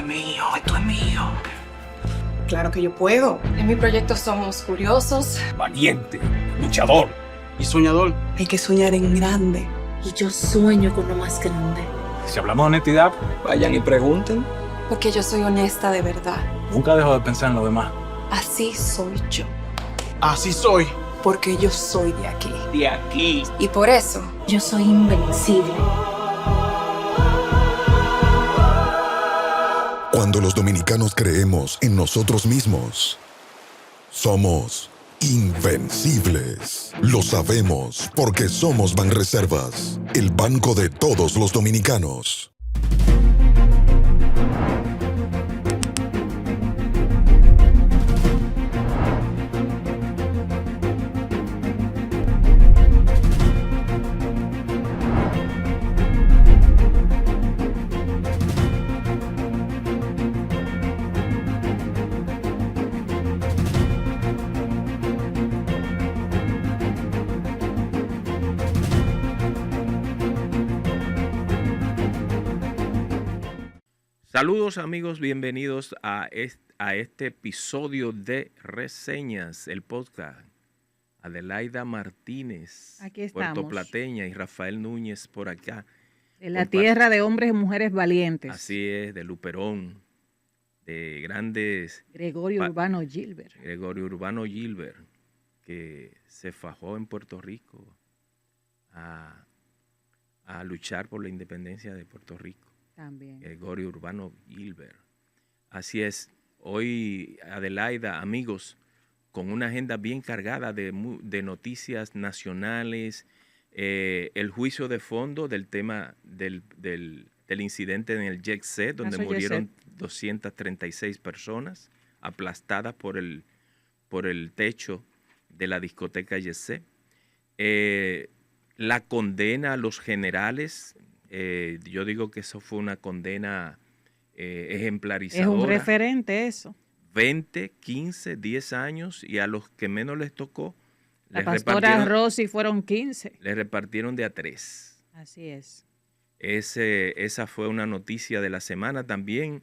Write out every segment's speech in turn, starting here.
es mío, esto es mío. Claro que yo puedo. En mi proyecto somos curiosos, valiente, luchador y soñador. Hay que soñar en grande. Y yo sueño con lo más grande. Si hablamos de honestidad, Vayan y pregunten. porque yo soy honesta de verdad. nunca dejo de pensar en lo demás. Así soy yo, Así soy. porque yo soy de aquí. De aquí. Y por eso, Yo soy invencible. Cuando los dominicanos creemos en nosotros mismos, somos invencibles. Lo sabemos porque somos Banreservas, el banco de todos los dominicanos. Saludos amigos, bienvenidos a este episodio de Reseñas, el podcast. Adelaida Martínez, Aquí estamos. puertoplateña, y Rafael Núñez por acá. De la tierra de hombres y mujeres valientes. Así es, de Luperón, de grandes... Gregorio Urbano Gilbert. Gregorio Urbano Gilbert, que se fajó en Puerto Rico a luchar por la independencia de Puerto Rico. También. Gregorio Urbano Gilbert. Así es, hoy Adelaida, amigos, con una agenda bien cargada de noticias nacionales, el juicio de fondo del tema del incidente en el Jet Set, donde murieron 236 personas aplastadas por el techo de la discoteca Jet Set. La condena a los generales. Yo digo que eso fue una condena ejemplarizadora. Es un referente eso. 20, 15, 10 años, y a los que menos les tocó, La pastora Rosy fueron 15. les repartieron de a 3. Así es. Esa fue una noticia de la semana. También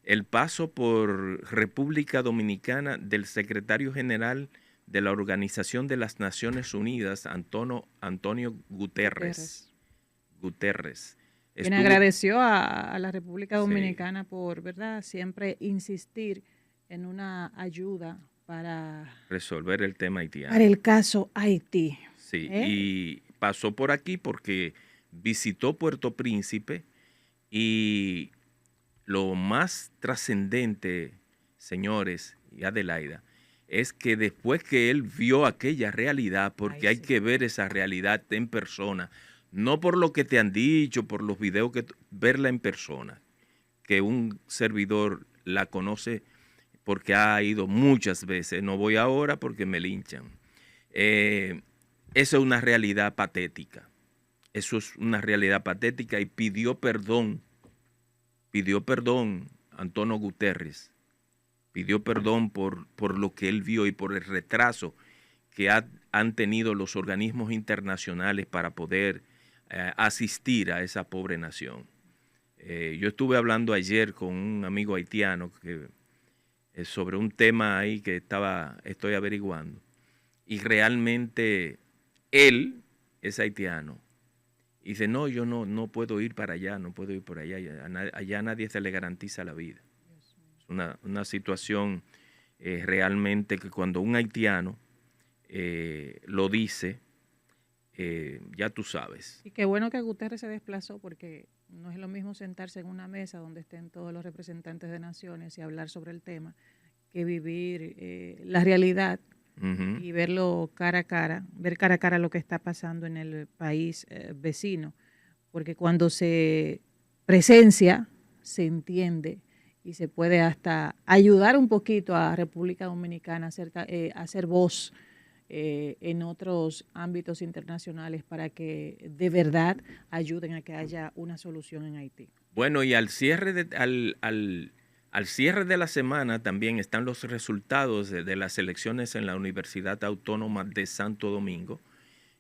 el paso por República Dominicana del secretario general de la Organización de las Naciones Unidas, Antonio Guterres. Quien agradeció a la República Dominicana por, ¿verdad?, siempre insistir en una ayuda para resolver el tema haitiano. Para el caso Haití. Sí, y pasó por aquí porque visitó Puerto Príncipe, y lo más trascendente, señores y Adelaida, es que después que él vio aquella realidad, porque hay que ver esa realidad en persona, no por lo que te han dicho, por los videos, verla en persona, que un servidor la conoce porque ha ido muchas veces. No voy ahora porque me linchan. Eso es una realidad patética. Eso es una realidad patética, y pidió perdón Antonio Guterres. Pidió perdón por lo que él vio y por el retraso que han tenido los organismos internacionales para poder asistir a esa pobre nación. Yo estuve hablando ayer con un amigo haitiano sobre un tema ahí que estoy averiguando, y realmente él es haitiano. Y dice, no, yo no puedo ir para allá, no puedo ir por allá. Allá nadie se le garantiza la vida. Es una situación realmente que cuando un haitiano lo dice, ya tú sabes. Y qué bueno que Guterres se desplazó, porque no es lo mismo sentarse en una mesa donde estén todos los representantes de naciones y hablar sobre el tema, que vivir la realidad y verlo cara a cara, ver cara a cara lo que está pasando en el país vecino, porque cuando se presencia, se entiende y se puede hasta ayudar un poquito a República Dominicana a hacer voz en otros ámbitos internacionales para que de verdad ayuden a que haya una solución en Haití. Bueno, y al cierre de la semana también están los resultados de las elecciones en la Universidad Autónoma de Santo Domingo,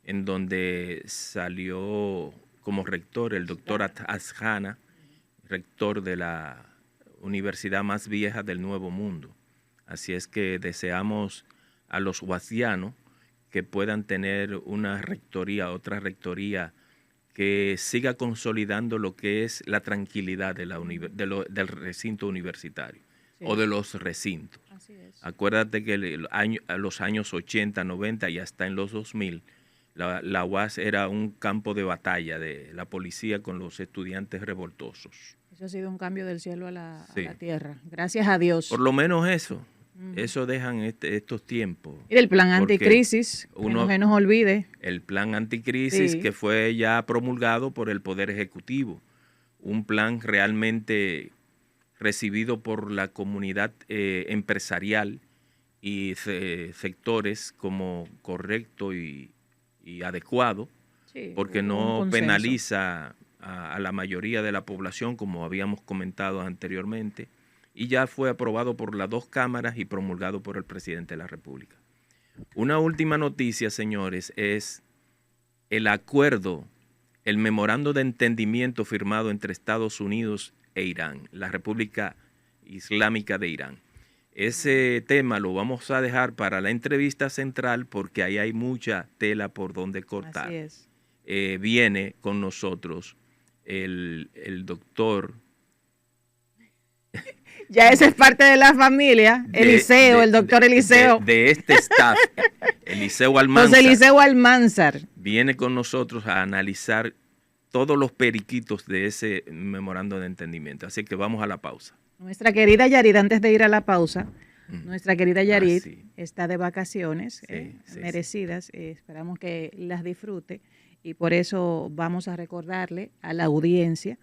en donde salió como rector el doctor Asjana, rector de la universidad más vieja del Nuevo Mundo. Así es que deseamos a los guasianos que puedan tener una rectoría, otra rectoría, que siga consolidando lo que es la tranquilidad de del recinto universitario, sí, o de los recintos. Así es. Acuérdate que los años 80, 90 y hasta en los 2000, la UAS era un campo de batalla de la policía con los estudiantes revoltosos. Eso ha sido un cambio del cielo a la Sí. tierra. Gracias a Dios. Por lo menos eso. Eso dejan estos tiempos. Y el plan Porque anticrisis, que no se nos olvide. El plan anticrisis, Sí, que fue ya promulgado por el Poder Ejecutivo. Un plan realmente recibido por la comunidad empresarial y sectores como correcto y adecuado, sí, porque hubo un no consenso. penaliza a la mayoría de la población, como habíamos comentado anteriormente, y ya fue aprobado por las dos cámaras y promulgado por el presidente de la República. Una última noticia, señores, es el acuerdo, el memorando de entendimiento firmado entre Estados Unidos e Irán, la República Islámica de Irán. Ese tema lo vamos a dejar para la entrevista central porque ahí hay mucha tela por donde cortar. Así es. Viene con nosotros el doctor. Ya ese es parte de la familia, Eliseo, el doctor Eliseo. De este staff, Eliseo Almanzar. José Eliseo Almanzar. Viene con nosotros a analizar todos los periquitos de ese memorando de entendimiento. Así que vamos a la pausa. Nuestra querida Yarid, antes de ir a la pausa, nuestra querida Yarid sí. está de vacaciones merecidas. Esperamos que las disfrute y por eso vamos a recordarle a la audiencia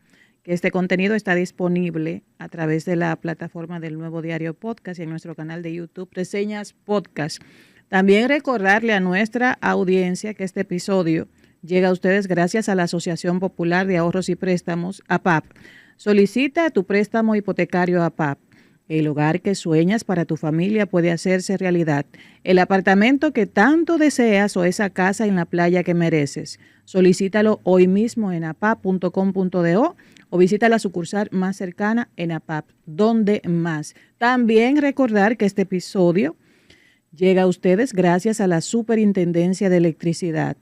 que este contenido está disponible a través de la plataforma del Nuevo Diario Podcast y en nuestro canal de YouTube, Reseñas Podcast. También recordarle a nuestra audiencia que este episodio llega a ustedes gracias a la Asociación Popular de Ahorros y Préstamos, APAP. Solicita tu préstamo hipotecario APAP. El hogar que sueñas para tu familia puede hacerse realidad. El apartamento que tanto deseas o esa casa en la playa que mereces. Solicítalo hoy mismo en apap.com.do o visita la sucursal más cercana en APAP. ¿Dónde más? También recordar que este episodio llega a ustedes gracias a la Superintendencia de Electricidad.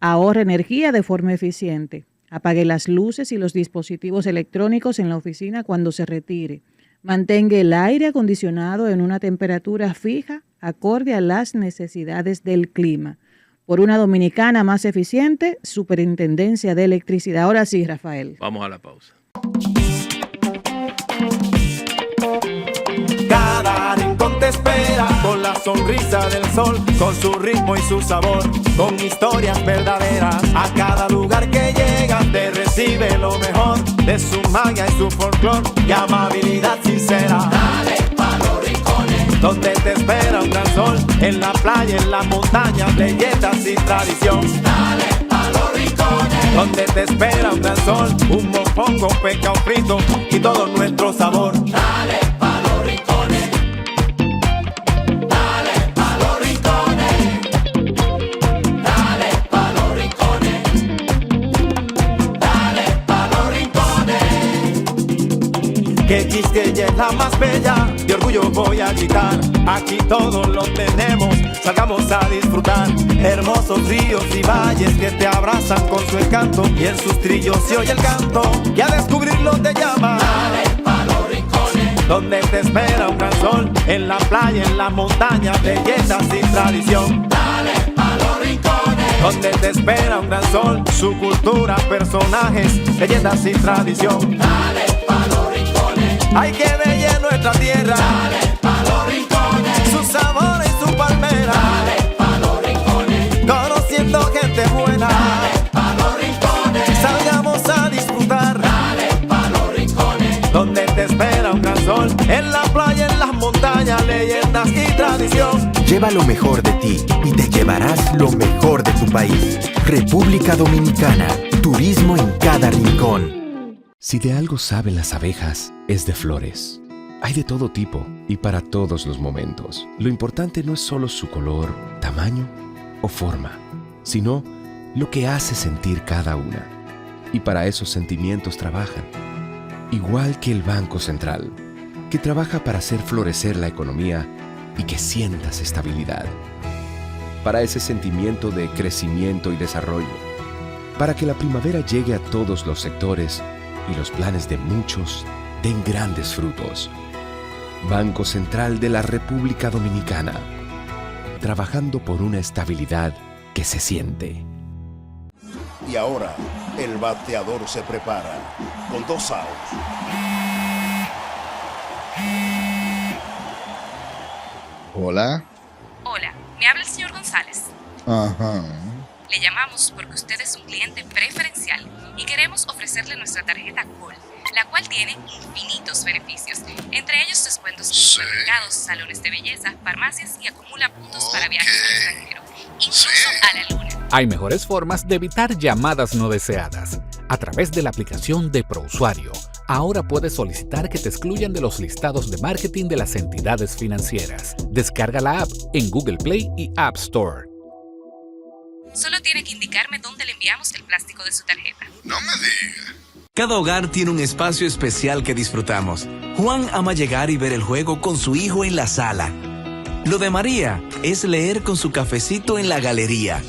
Ahorra energía de forma eficiente. Apague las luces y los dispositivos electrónicos en la oficina cuando se retire. Mantenga el aire acondicionado en una temperatura fija acorde a las necesidades del clima. Por una dominicana más eficiente, Superintendencia de Electricidad. Ahora sí, Rafael. Vamos a la pausa. Cada rincón te espera con la sonrisa del sol, con su ritmo y su sabor, con historias verdaderas. A cada lugar que llegas te recibe lo mejor de su magia y su folclor y amabilidad sincera. Dale pa' los rincones, donde te espera un gran sol, en la playa, en las montañas, leyendas y tradición. Dale pa' los rincones, donde te espera un gran sol, un mofongo, pescado frito y todo nuestro sabor. Dale pa' los rincones, dale pa' los rincones, dale pa' los rincones, dale pa' los rincones. Que Quisqueya es la más bella, de orgullo voy a gritar. Aquí todos lo tenemos, salgamos a disfrutar. Hermosos ríos y valles que te abrazan con su encanto, y en sus trillos se oye el canto que a descubrirlo te llama. Dale pa' los rincones, donde te espera un gran sol, en la playa, en la montaña, leyendas y tradición. Dale pa' los rincones, donde te espera un gran sol, su cultura, personajes, leyendas y tradición. Dale pa' los rincones, ay que bella es nuestra tierra. Dale pa' los rincones, su sabor y su palmera. Dale pa' los rincones, conociendo gente buena. Dale pa' los rincones, salgamos a disfrutar. Dale pa' los rincones, donde te espera un gran sol, en la playa, en las montañas, leyendas y tradición. Lleva lo mejor de ti y te llevarás lo mejor de tu país. República Dominicana, turismo en cada rincón. Si de algo saben las abejas, es de flores. Hay de todo tipo y para todos los momentos. Lo importante no es solo su color, tamaño o forma, sino lo que hace sentir cada una. Y para esos sentimientos trabajan. Igual que el Banco Central, que trabaja para hacer florecer la economía y que sientas estabilidad. Para ese sentimiento de crecimiento y desarrollo. Para que la primavera llegue a todos los sectores y los planes de muchos den grandes frutos. Banco Central de la República Dominicana. Trabajando por una estabilidad que se siente. Y ahora, el bateador se prepara con 2 outs. Hola. Hola, me habla el señor González. Ajá. Le llamamos porque usted es un cliente preferencial y queremos ofrecerle nuestra tarjeta Gold, la cual tiene infinitos beneficios, entre ellos descuentos en supermercados, salones de belleza, farmacias y acumula puntos para viajes al extranjero, incluso a la luna. Hay mejores formas de evitar llamadas no deseadas. A través de la aplicación de ProUsuario, ahora puedes solicitar que te excluyan de los listados de marketing de las entidades financieras. Descarga la app en Google Play y App Store. Solo tiene que indicarme dónde le enviamos el plástico de su tarjeta. No me diga. Cada hogar tiene un espacio especial que disfrutamos. Juan ama llegar y ver el juego con su hijo en la sala. Lo de María es leer con su cafecito en la galería.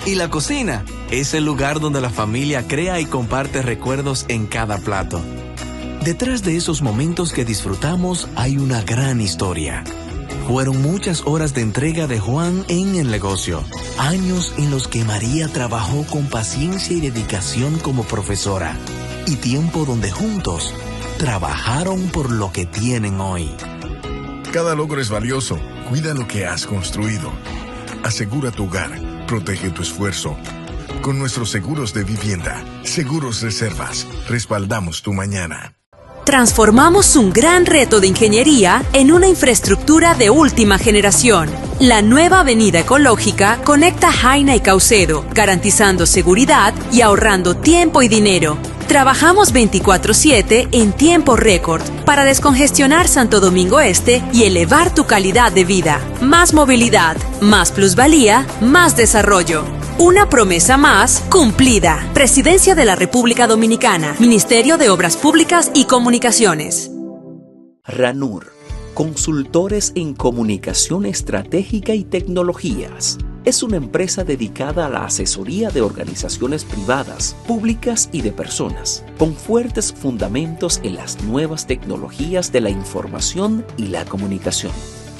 Y la cocina es el lugar donde la familia crea y comparte recuerdos en cada plato. Detrás de esos momentos que disfrutamos hay una gran historia. Fueron muchas horas de entrega de Juan en el negocio. Años en los que María trabajó con paciencia y dedicación como profesora. Y tiempo donde juntos trabajaron por lo que tienen hoy. Cada logro es valioso. Cuida lo que has construido. Asegura tu hogar. Protege tu esfuerzo. Con nuestros seguros de vivienda, Seguros Reservas, respaldamos tu mañana. Transformamos un gran reto de ingeniería en una infraestructura de última generación. La nueva avenida ecológica conecta Jaina y Caucedo, garantizando seguridad y ahorrando tiempo y dinero. Trabajamos 24/7 en tiempo récord para descongestionar Santo Domingo Este y elevar tu calidad de vida. Más movilidad, más plusvalía, más desarrollo. Una promesa más cumplida. Presidencia de la República Dominicana. Ministerio de Obras Públicas y Comunicaciones. RANUR, consultores en comunicación estratégica y tecnologías. Es una empresa dedicada a la asesoría de organizaciones privadas, públicas y de personas, con fuertes fundamentos en las nuevas tecnologías de la información y la comunicación.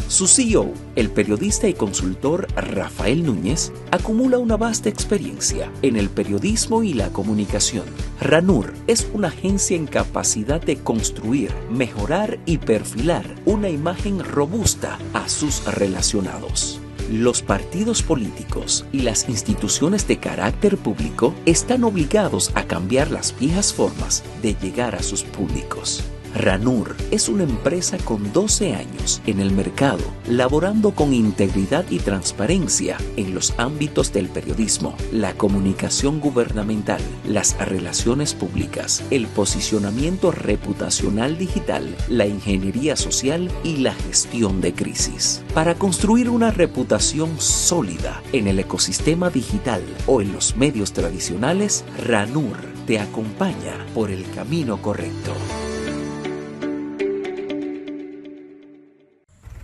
Su CEO, el periodista y consultor Rafael Núñez, acumula una vasta experiencia en el periodismo y la comunicación. RANUR es una agencia en capacidad de construir, mejorar y perfilar una imagen robusta a sus relacionados. Los partidos políticos y las instituciones de carácter público están obligados a cambiar las viejas formas de llegar a sus públicos. RANUR es una empresa con 12 años en el mercado, laborando con integridad y transparencia en los ámbitos del periodismo, la comunicación gubernamental, las relaciones públicas, el posicionamiento reputacional digital, la ingeniería social y la gestión de crisis. Para construir una reputación sólida en el ecosistema digital o en los medios tradicionales, RANUR te acompaña por el camino correcto.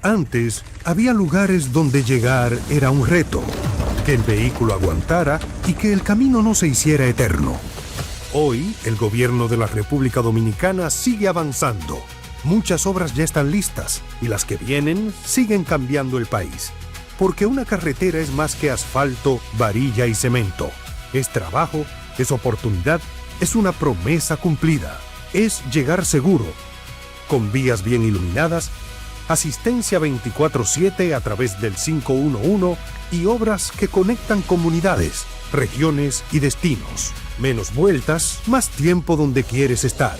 Antes, había lugares donde llegar era un reto, que el vehículo aguantara y que el camino no se hiciera eterno. Hoy, el gobierno de la República Dominicana sigue avanzando. Muchas obras ya están listas y las que vienen siguen cambiando el país. Porque una carretera es más que asfalto, varilla y cemento. Es trabajo, es oportunidad, es una promesa cumplida. Es llegar seguro, con vías bien iluminadas, asistencia 24/7 a través del 511 y obras que conectan comunidades, regiones y destinos. Menos vueltas, más tiempo donde quieres estar.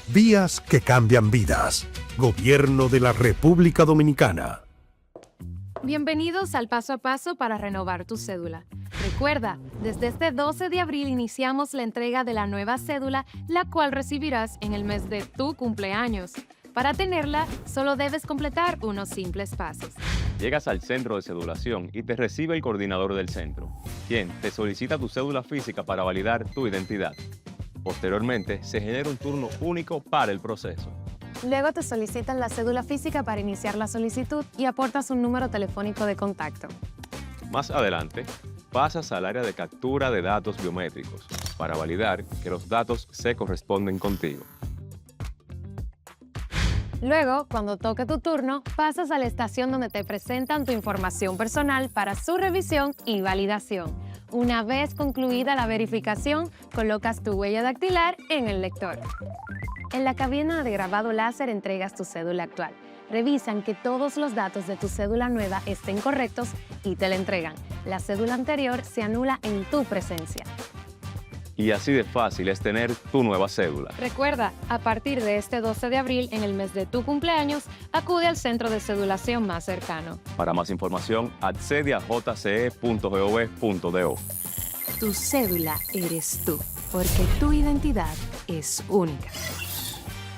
Vías que cambian vidas. Gobierno de la República Dominicana. Bienvenidos al Paso a Paso para renovar tu cédula. Recuerda, desde este 12 de abril iniciamos la entrega de la nueva cédula, la cual recibirás en el mes de tu cumpleaños. Para tenerla, solo debes completar unos simples pasos. Llegas al centro de cedulación y te recibe el coordinador del centro, quien te solicita tu cédula física para validar tu identidad. Posteriormente, se genera un turno único para el proceso. Luego te solicitan la cédula física para iniciar la solicitud y aportas un número telefónico de contacto. Más adelante, pasas al área de captura de datos biométricos para validar que los datos se corresponden contigo. Luego, cuando toque tu turno, pasas a la estación donde te presentan tu información personal para su revisión y validación. Una vez concluida la verificación, colocas tu huella dactilar en el lector. En la cabina de grabado láser entregas tu cédula actual. Revisan que todos los datos de tu cédula nueva estén correctos y te la entregan. La cédula anterior se anula en tu presencia. Y así de fácil es tener tu nueva cédula. Recuerda, a partir de este 12 de abril, en el mes de tu cumpleaños, acude al centro de cedulación más cercano. Para más información, accede a jce.gov.do. Tu cédula eres tú, porque tu identidad es única.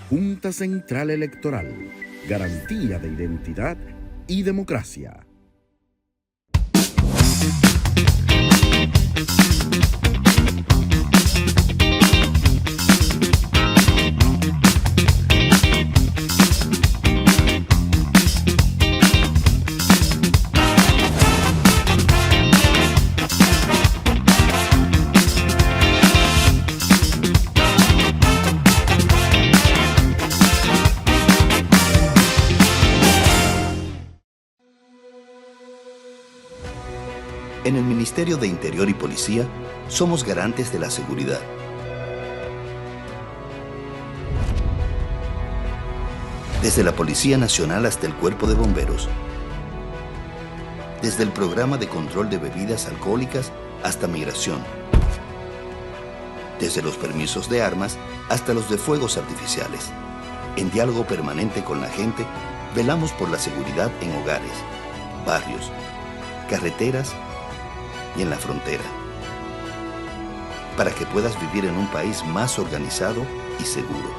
Junta Central Electoral. Garantía de identidad y democracia. En el Ministerio de Interior y Policía somos garantes de la seguridad. Desde la Policía Nacional hasta el Cuerpo de Bomberos. Desde el Programa de Control de Bebidas Alcohólicas hasta Migración. Desde los permisos de armas hasta los de fuegos artificiales. En diálogo permanente con la gente, velamos por la seguridad en hogares, barrios, carreteras y en la frontera, para que puedas vivir en un país más organizado y seguro.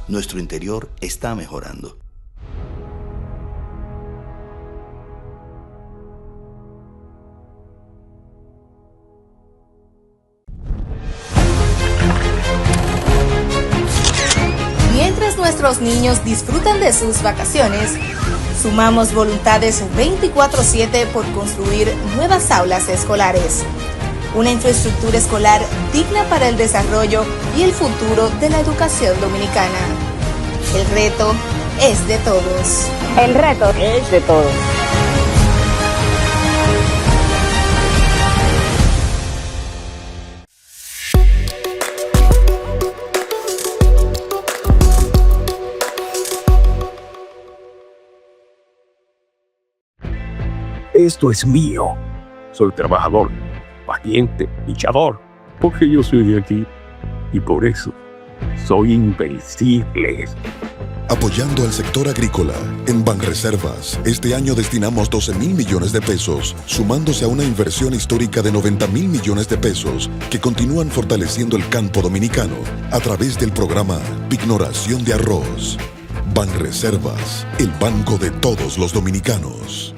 Nuestro interior está mejorando. Mientras nuestros niños disfrutan de sus vacaciones, sumamos voluntades 24/7 por construir nuevas aulas escolares. Una infraestructura escolar digna para el desarrollo y el futuro de la educación dominicana. El reto es de todos. El reto es de todos. Esto es mío. Soy trabajador, valiente, luchador, porque yo soy de aquí y por eso soy invencible. Apoyando al sector agrícola, en Banreservas, este año destinamos 12,000 millones de pesos, sumándose a una inversión histórica de 90,000 millones de pesos que continúan fortaleciendo el campo dominicano a través del programa Pignoración de Arroz. Banreservas, el banco de todos los dominicanos.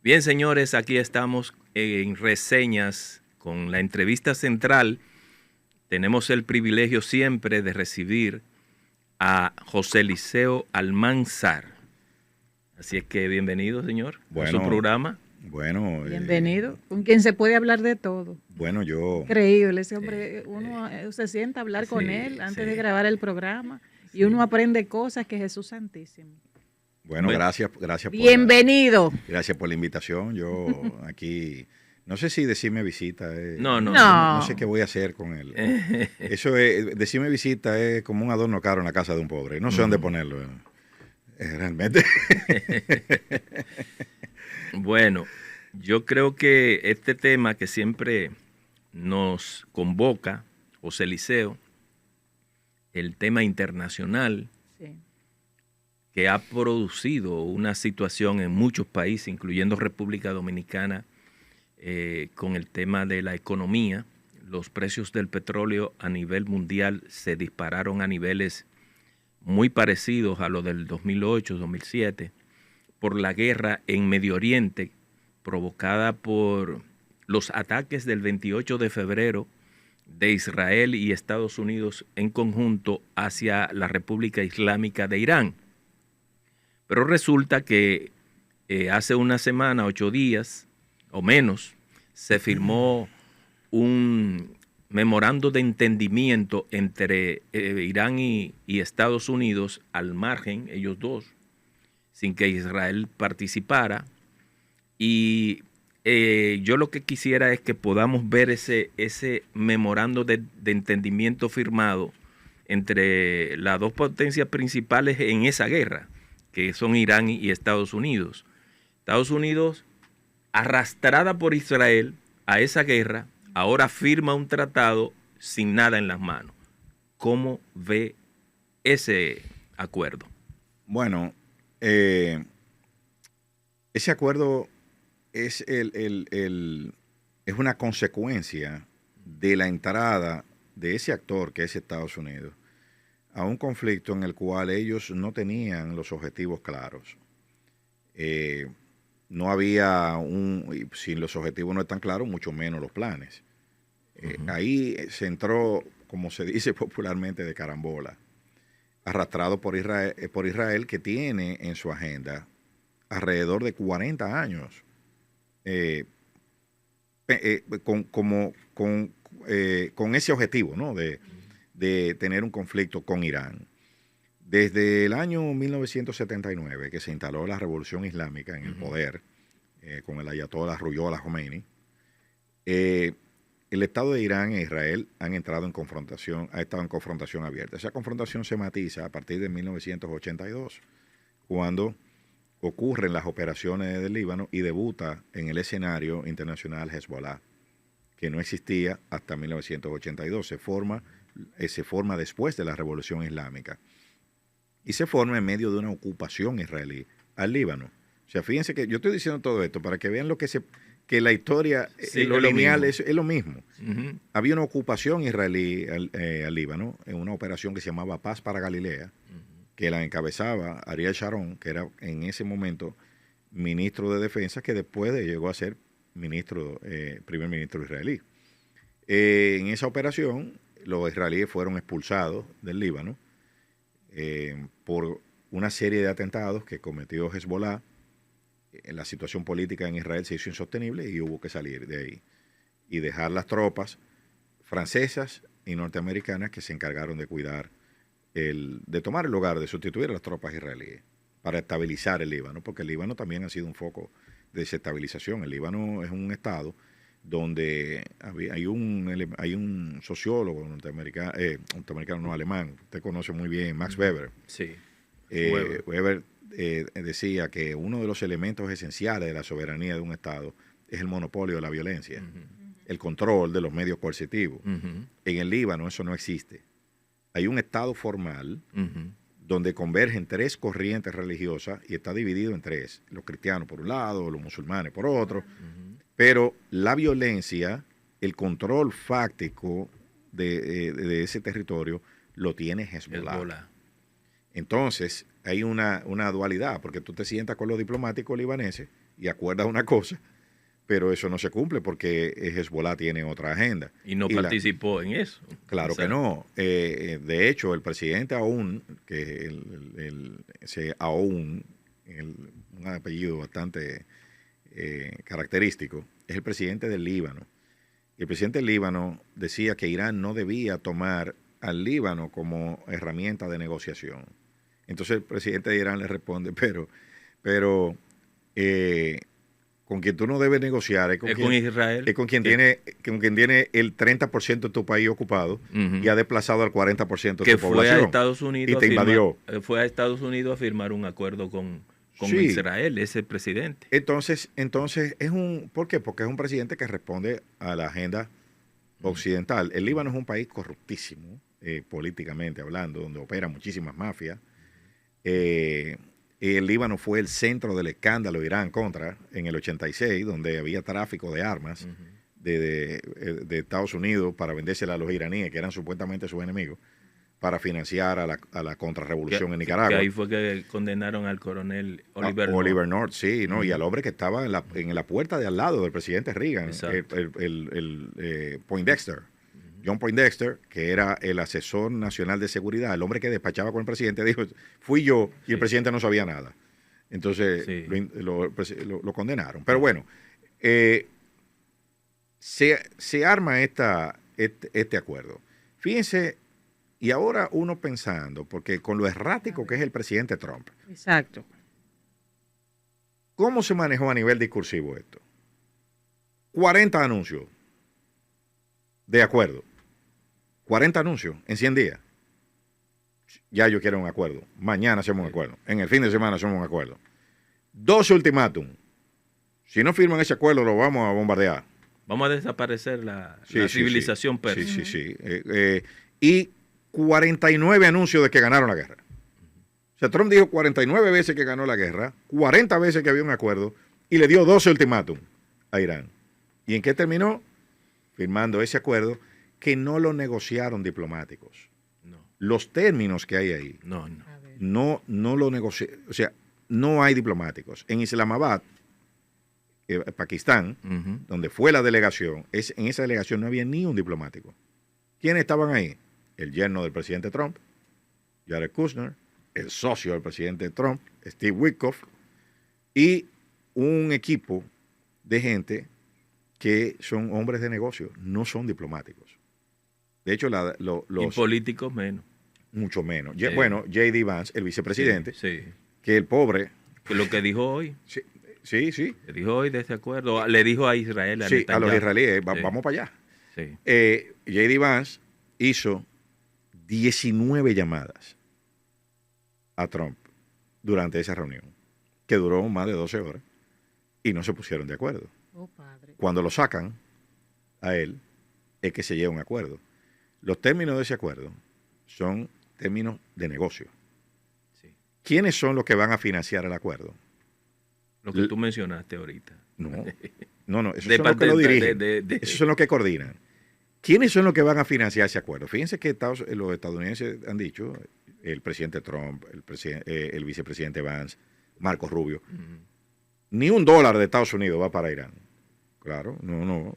Bien, señores, aquí estamos en reseñas con la entrevista central. Tenemos el privilegio siempre de recibir a José Liceo Almanzar. Así es que bienvenido, señor, a su programa. Bueno. Bienvenido, con quien se puede hablar de todo. Bueno, yo... Increíble, ese hombre, uno se sienta a hablar con él antes de grabar el programa y uno aprende cosas que Jesús Santísimo. Bueno, gracias. Bienvenido. Gracias por la invitación. Yo aquí, no sé si decirme visita. No sé qué voy a hacer con él. Eso es, decirme visita es como un adorno caro en la casa de un pobre. No sé dónde ponerlo. Realmente. Bueno, yo creo que este tema que siempre nos convoca, José Liceo, el tema internacional, que ha producido una situación en muchos países, incluyendo República Dominicana, con el tema de la economía. Los precios del petróleo a nivel mundial se dispararon a niveles muy parecidos a los del 2008-2007 por la guerra en Medio Oriente provocada por los ataques del 28 de febrero de Israel y Estados Unidos en conjunto hacia la República Islámica de Irán. Pero resulta que hace una semana, 8 días o menos, se firmó un memorando de entendimiento entre Irán y Estados Unidos al margen, ellos dos, sin que Israel participara. Y yo lo que quisiera es que podamos ver ese memorando de entendimiento firmado entre las dos potencias principales en esa guerra, que son Irán y Estados Unidos. Estados Unidos, arrastrada por Israel a esa guerra, ahora firma un tratado sin nada en las manos. ¿Cómo ve ese acuerdo? Bueno, ese acuerdo es una consecuencia de la entrada de ese actor que es Estados Unidos a un conflicto en el cual ellos no tenían los objetivos claros. No había si los objetivos no están claros, mucho menos los planes. Ahí se entró, como se dice popularmente, de carambola, arrastrado por Israel, que tiene en su agenda alrededor de 40 años con ese objetivo, ¿no? de tener un conflicto con Irán. Desde el año 1979, que se instaló la Revolución Islámica en el poder, con el ayatollah Ruhollah Khomeini, el Estado de Irán e Israel han estado en confrontación abierta. Esa confrontación se matiza a partir de 1982, cuando ocurren las operaciones del Líbano y debuta en el escenario internacional Hezbollah, que no existía hasta 1982. Se forma después de la Revolución Islámica y se forma en medio de una ocupación israelí al Líbano. O sea, fíjense que yo estoy diciendo todo esto para que vean que la historia, lo lineal es lo mismo. Había una ocupación israelí al Líbano en una operación que se llamaba Paz para Galilea, que la encabezaba Ariel Sharon, que era en ese momento ministro de Defensa, que después llegó a ser primer ministro israelí. En esa operación, los israelíes fueron expulsados del Líbano por una serie de atentados que cometió Hezbollah. La situación política en Israel se hizo insostenible y hubo que salir de ahí y dejar las tropas francesas y norteamericanas que se encargaron de cuidar, de tomar el lugar, de sustituir a las tropas israelíes para estabilizar el Líbano, porque el Líbano también ha sido un foco de desestabilización. El Líbano es un estado donde hay un sociólogo norteamericano, no, alemán, usted conoce muy bien, Max Weber. Sí. Weber decía que uno de los elementos esenciales de la soberanía de un estado es el monopolio de la violencia, el control de los medios coercitivos. En el Líbano eso no existe. Hay un estado formal donde convergen 3 corrientes religiosas y está dividido en 3, los cristianos por un lado, los musulmanes por otro, pero la violencia, el control fáctico de ese territorio lo tiene Hezbollah. Entonces hay una dualidad, porque tú te sientas con los diplomáticos libaneses y acuerdas una cosa, pero eso no se cumple porque Hezbollah tiene otra agenda. Y no participó en eso. Claro que no. De hecho, el presidente Aoun, Aoun, un apellido bastante característico, es el presidente del Líbano. Y el presidente del Líbano decía que Irán no debía tomar al Líbano como herramienta de negociación. Entonces el presidente de Irán le responde, pero con quien tú no debes negociar es con Israel. Es con quien tiene el 30% de tu país ocupado y ha desplazado al 40% de tu población. A Estados Unidos y te invadió. Fue a Estados Unidos a firmar un acuerdo con sí. Israel, ese presidente. Entonces ¿por qué? Porque es un presidente que responde a la agenda occidental. El Líbano es un país corruptísimo, políticamente hablando, donde operan muchísimas mafias. El Líbano fue el centro del escándalo Irán-Contra en el 86, donde había tráfico de armas de Estados Unidos para vendérsela a los iraníes, que eran supuestamente sus enemigos, para financiar a la contrarrevolución en Nicaragua. Que ahí fue que condenaron al coronel Oliver North, sí, ¿no? Y al hombre que estaba en la puerta de al lado del presidente Reagan, el Poindexter. John Poindexter, que era el asesor nacional de seguridad, el hombre que despachaba con el presidente, dijo, fui yo y el presidente no sabía nada. Entonces lo condenaron. Pero bueno, se arma este acuerdo. Fíjense, y ahora uno pensando, porque con lo errático que es el presidente Trump. Exacto. ¿Cómo se manejó a nivel discursivo esto? 40 anuncios de acuerdo. 40 anuncios en 100 días. Ya yo quiero un acuerdo. Mañana hacemos un acuerdo. En el fin de semana hacemos un acuerdo. 12 ultimátum. Si no firman ese acuerdo, lo vamos a bombardear. Vamos a desaparecer la civilización persa. Sí. Y 49 anuncios de que ganaron la guerra. O sea, Trump dijo 49 veces que ganó la guerra, 40 veces que había un acuerdo, y le dio 12 ultimátum a Irán. ¿Y en qué terminó? Firmando ese acuerdo que no lo negociaron diplomáticos. No. Los términos que hay ahí no lo negociaron. O sea, no hay diplomáticos. En Islamabad, Pakistán, donde fue la delegación, en esa delegación no había ni un diplomático. ¿Quiénes estaban ahí? El yerno del presidente Trump, Jared Kushner, el socio del presidente Trump, Steve Witkoff, y un equipo de gente que son hombres de negocio, no son diplomáticos. De hecho, los políticos menos. Mucho menos. Bueno, J.D. Vance, el vicepresidente, sí. Que el pobre... Que lo que dijo hoy. Sí. Le dijo hoy de este acuerdo. Le dijo a Israel. A los israelíes, vamos para allá. Sí. J.D. Vance hizo 19 llamadas a Trump durante esa reunión, que duró más de 12 horas, y no se pusieron de acuerdo. Oh, padre. Cuando lo sacan a él, es que se llega a un acuerdo. Los términos de ese acuerdo son términos de negocio. Sí. ¿Quiénes son los que van a financiar el acuerdo? Lo que tú mencionaste ahorita. No, esos son los que lo dirigen. Esos son los que coordinan. ¿Quiénes son los que van a financiar ese acuerdo? Fíjense que los estadounidenses han dicho, el presidente Trump, el vicepresidente Vance, Marco Rubio, ni $1 de Estados Unidos va para Irán. Claro, no,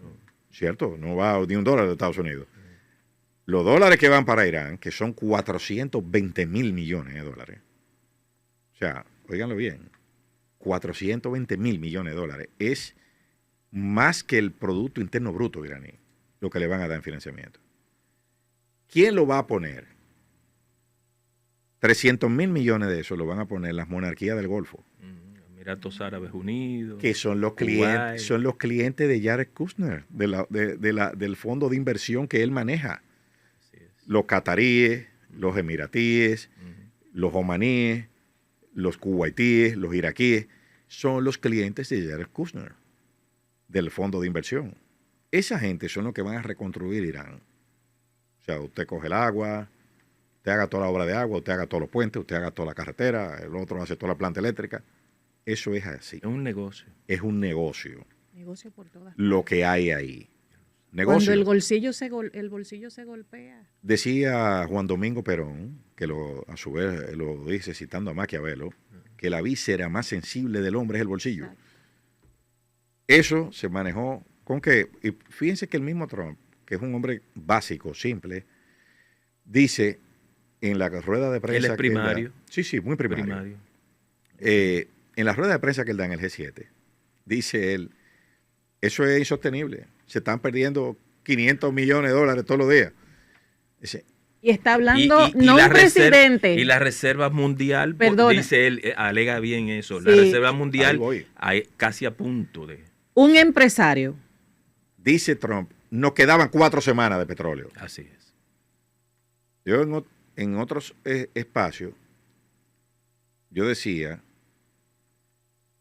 cierto, no va ni $1 de Estados Unidos. Los dólares que van para Irán, que son 420 millones de dólares. O sea, óiganlo bien, 420 millones de dólares es más que el Producto Interno Bruto iraní, lo que le van a dar en financiamiento. ¿Quién lo va a poner? 300 millones de eso lo van a poner las monarquías del Golfo. Emiratos Árabes Unidos. Que son los clientes de Jared Kushner, del fondo de inversión que él maneja. Los cataríes, los emiratíes, los omaníes, los kuwaitíes, los iraquíes, son los clientes de Jared Kushner, del fondo de inversión. Esa gente son los que van a reconstruir Irán. O sea, usted coge el agua, usted haga toda la obra de agua, usted haga todos los puentes, usted haga toda la carretera, el otro hace toda la planta eléctrica. Eso es así. Es un negocio. Es un negocio. Negocio por todas partes. Lo que hay ahí. Negocio. Cuando el bolsillo se golpea. Decía Juan Domingo Perón, que a su vez lo dice citando a Maquiavelo, que la víscera más sensible del hombre es el bolsillo. Exacto. Eso se manejó con que, y fíjense que el mismo Trump, que es un hombre básico, simple, dice en la rueda de prensa... Él es primario. Sí, muy primario. En la rueda de prensa que él da en el G7, dice él, eso es insostenible. Se están perdiendo 500 millones de dólares todos los días. Y está hablando no un presidente. Y la Reserva Mundial, dice él, alega bien eso. Sí. La Reserva Mundial hay casi a punto de... Un empresario. Dice Trump, nos quedaban 4 semanas de petróleo. Así es. Yo en otros espacios, yo decía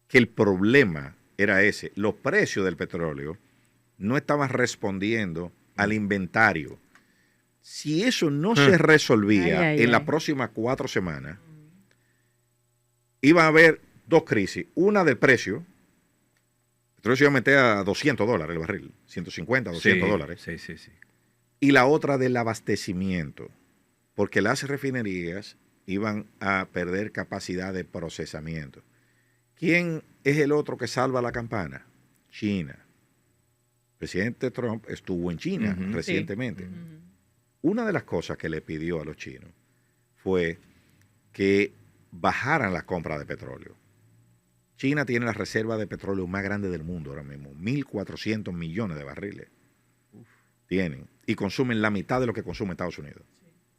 que el problema era ese. Los precios del petróleo no estaban respondiendo al inventario. Si eso no se resolvía en las próximas 4 semanas, iba a haber 2 crisis. Una del precio. El petróleo se iba a meter a $200 el barril. 150, $200. Sí. Y la otra del abastecimiento. Porque las refinerías iban a perder capacidad de procesamiento. ¿Quién es el otro que salva la campana? China. presidente Trump estuvo en China recientemente. Sí. Una de las cosas que le pidió a los chinos fue que bajaran las compras de petróleo. China tiene la reserva de petróleo más grande del mundo ahora mismo, 1.400 millones de barriles. Tienen. Y consumen la mitad de lo que consume Estados Unidos.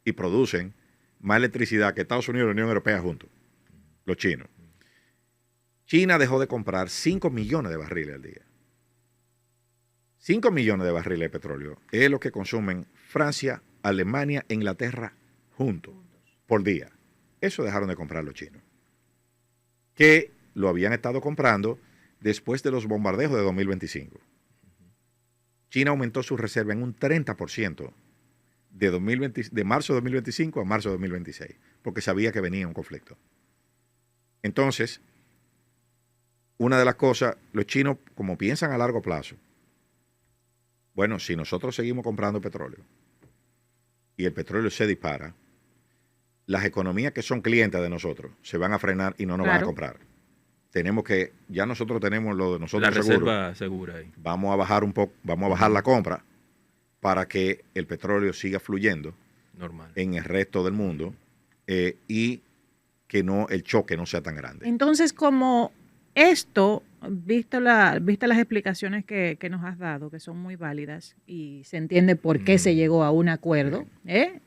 Y producen más electricidad que Estados Unidos y la Unión Europea juntos. Los chinos. China dejó de comprar 5 millones de barriles al día. 5 millones de barriles de petróleo es lo que consumen Francia, Alemania e Inglaterra juntos por día. Eso dejaron de comprar los chinos. Que lo habían estado comprando después de los bombardeos de 2025. China aumentó su reserva en un 30% de marzo de 2025 a marzo de 2026, porque sabía que venía un conflicto. Entonces, una de las cosas, los chinos, como piensan a largo plazo, bueno, si nosotros seguimos comprando petróleo y el petróleo se dispara, las economías que son clientes de nosotros se van a frenar y no nos van a comprar. Tenemos que, ya nosotros tenemos lo de nosotros la reserva segura ahí. Vamos a bajar un poco, vamos a bajar la compra para que el petróleo siga fluyendo normal en el resto del mundo y que no el choque no sea tan grande. Entonces, como esto, vistas las explicaciones que nos has dado, que son muy válidas y se entiende por qué se llegó a un acuerdo,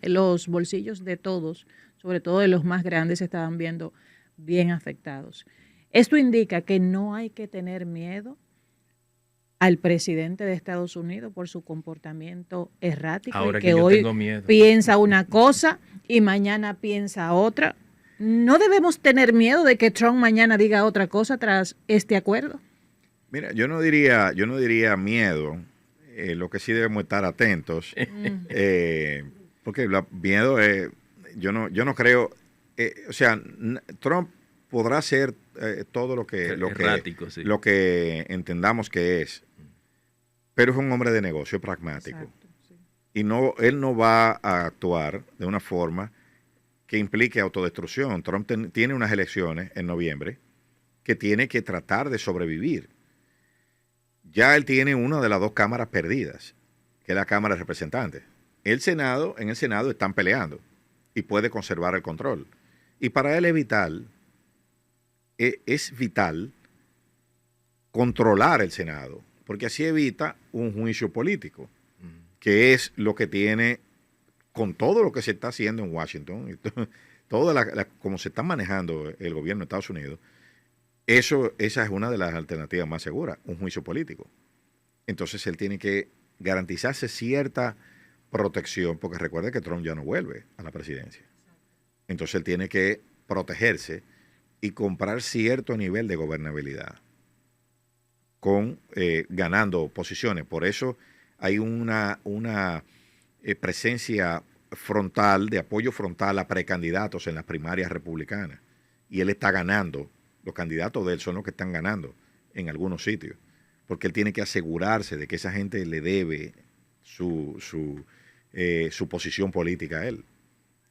los bolsillos de todos, sobre todo de los más grandes, se estaban viendo bien afectados. Esto indica que no hay que tener miedo al presidente de Estados Unidos por su comportamiento errático. Ahora y que yo hoy tengo miedo. Piensa una cosa y mañana piensa otra. ¿No debemos tener miedo de que Trump mañana diga otra cosa tras este acuerdo? Mira, yo no diría miedo. Lo que sí debemos estar atentos, porque miedo, yo no creo, o sea, Trump podrá ser todo lo que entendamos que es, pero es un hombre de negocio pragmático. Exacto, sí. Y él no va a actuar de una forma que implique autodestrucción. Trump tiene unas elecciones en noviembre que tiene que tratar de sobrevivir. Ya él tiene una de las dos cámaras perdidas, que es la Cámara de Representantes. En el Senado están peleando y puede conservar el control. Y para él es vital controlar el Senado, porque así evita un juicio político, que es lo que tiene con todo lo que se está haciendo en Washington, y como se está manejando el gobierno de Estados Unidos. Esa es una de las alternativas más seguras, un juicio político. Entonces él tiene que garantizarse cierta protección, porque recuerde que Trump ya no vuelve a la presidencia. Entonces él tiene que protegerse y comprar cierto nivel de gobernabilidad ganando posiciones. Por eso hay una presencia frontal, de apoyo frontal a precandidatos en las primarias republicanas. Y él está ganando. Los candidatos de él son los que están ganando en algunos sitios, porque él tiene que asegurarse de que esa gente le debe su posición política a él.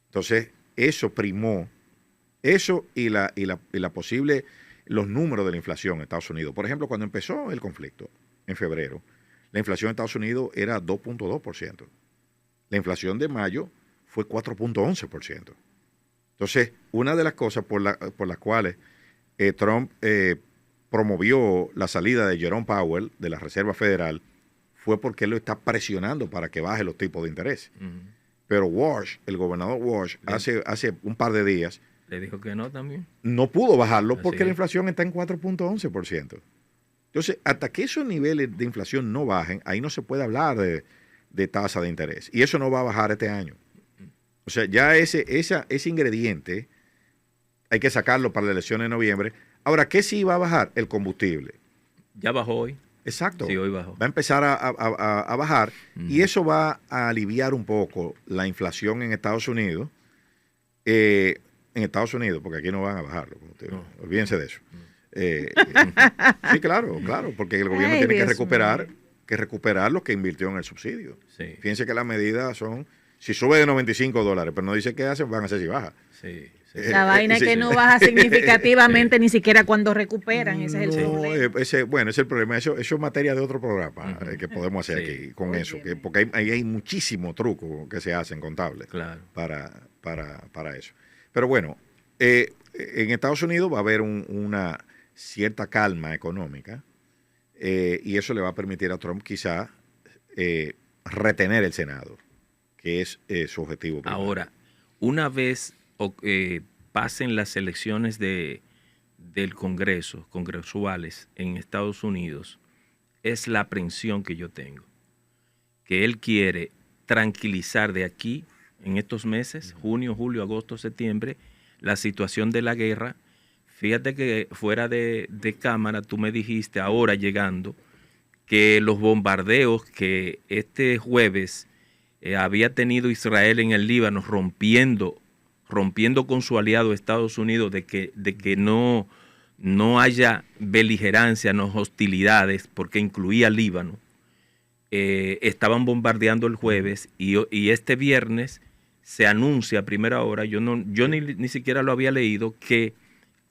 Entonces, eso primó, eso y la posible, los números de la inflación en Estados Unidos. Por ejemplo, cuando empezó el conflicto en febrero, la inflación en Estados Unidos era 2.2%. La inflación de mayo fue 4.11%. Entonces, una de las cosas por las cuales Trump promovió la salida de Jerome Powell de la Reserva Federal fue porque él lo está presionando para que baje los tipos de interés. Pero Walsh, el gobernador Walsh, hace un par de días le dijo que no también. No pudo bajarlo porque la inflación está en 4.11%. Entonces, hasta que esos niveles de inflación no bajen, ahí no se puede hablar de tasa de interés. Y eso no va a bajar este año. O sea, ya ese ingrediente hay que sacarlo para la elección de noviembre. Ahora, ¿qué sí va a bajar? El combustible. Ya bajó hoy. Exacto. Sí, hoy bajó. Va a empezar a bajar y eso va a aliviar un poco la inflación en Estados Unidos. Porque aquí no van a bajarlo. Olvídense de eso. Sí, claro, porque el gobierno tiene que recuperar lo que invirtió en el subsidio. Sí. Fíjense que las medidas son, si sube de $95, pero no dice qué hacen, van a hacer si baja. Sí. La vaina es que no baja significativamente ni siquiera cuando recuperan, ese es el problema. Ese es el problema. Eso es materia de otro programa que podemos hacer aquí con eso, porque hay muchísimo truco que se hacen contables para eso. Pero bueno, en Estados Unidos va a haber una cierta calma económica y eso le va a permitir a Trump quizá retener el Senado, que es su objetivo primero. Ahora, una vez pasen las elecciones del Congreso, congresuales en Estados Unidos, es la aprensión que yo tengo, que él quiere tranquilizar de aquí, en estos meses, junio, julio, agosto, septiembre, la situación de la guerra. Fíjate que fuera de cámara tú me dijiste ahora llegando que los bombardeos que este jueves había tenido Israel en el Líbano rompiendo con su aliado Estados Unidos de que no haya beligerancia, no hostilidades, porque incluía Líbano, estaban bombardeando el jueves y este viernes se anuncia a primera hora, yo ni siquiera lo había leído, que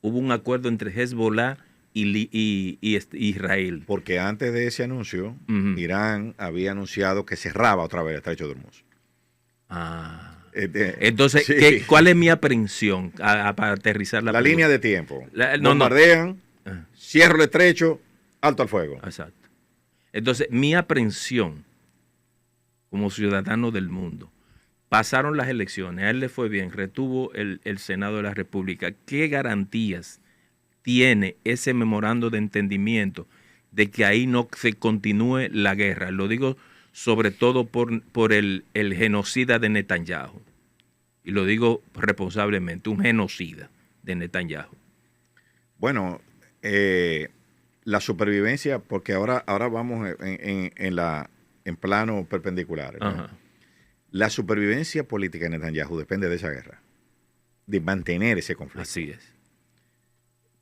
hubo un acuerdo entre Hezbollah y Israel. Porque antes de ese anuncio, Irán había anunciado que cerraba otra vez el Estrecho de Hormuz. Entonces, sí. ¿Cuál es mi aprehensión para aterrizar la línea de tiempo? Bombardean, cierro el estrecho, alto al fuego. Exacto. Entonces, mi aprehensión como ciudadano del mundo, pasaron las elecciones, a él le fue bien, retuvo el Senado de la República. ¿Qué garantías tiene ese memorando de entendimiento de que ahí no se continúe la guerra? Lo digo sobre todo por el genocida de Netanyahu. Y lo digo responsablemente, un genocida de Netanyahu. Bueno, la supervivencia, porque ahora vamos en plano perpendicular, ¿no? La supervivencia política de Netanyahu depende de esa guerra, de mantener ese conflicto. Así es.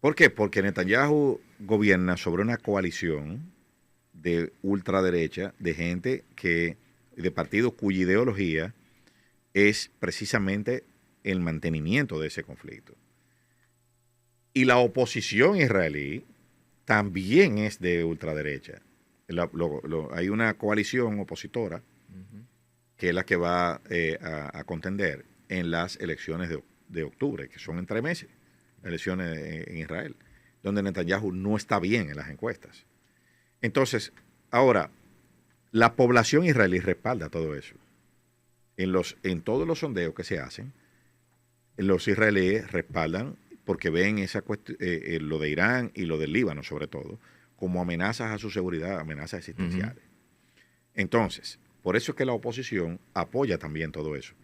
¿Por qué? Porque Netanyahu gobierna sobre una coalición de ultraderecha, de gente de partidos cuya ideología es precisamente el mantenimiento de ese conflicto. Y la oposición israelí también es de ultraderecha. Hay una coalición opositora que es la que va a contender en las elecciones de octubre, que son en 3 meses, elecciones en Israel, donde Netanyahu no está bien en las encuestas. Entonces, ahora, la población israelí respalda todo eso. En todos los sondeos que se hacen, los israelíes respaldan porque ven esa lo de Irán y lo del Líbano, sobre todo, como amenazas a su seguridad, amenazas existenciales. Entonces, por eso es que la oposición apoya también todo eso.